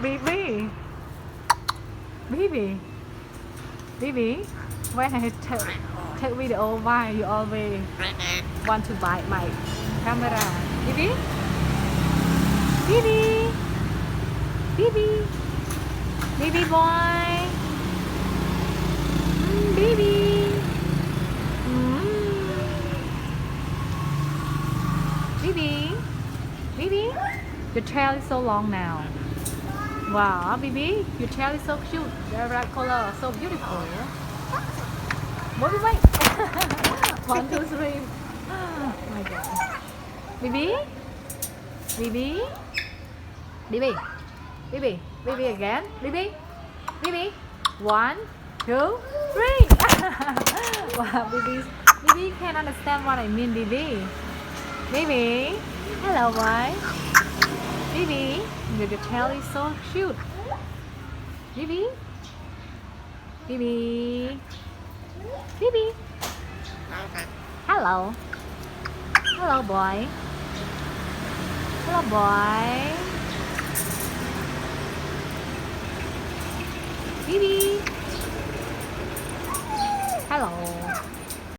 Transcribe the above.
Bibi, Bibi, Bibi. When I take video, why you always want to bite my camera? Bibi, Bibi, Bibi, Bibi boy, Bibi. Bibi, Bibi, your tail is so long now. Wow, Bibi, your tail is so cute. The red color, so beautiful. Wait. 1, 2, 3. Oh my God. Bibi, Bibi, Bibi, Bibi, Bibi again. Bibi, Bibi. 1, 2, 3. Wow, Bibi can't understand what I mean, Bibi. Bibi, hello boy. Bibi, your tail is so cute. Bibi, Bibi, Bibi. Hello. Hello boy. Hello boy.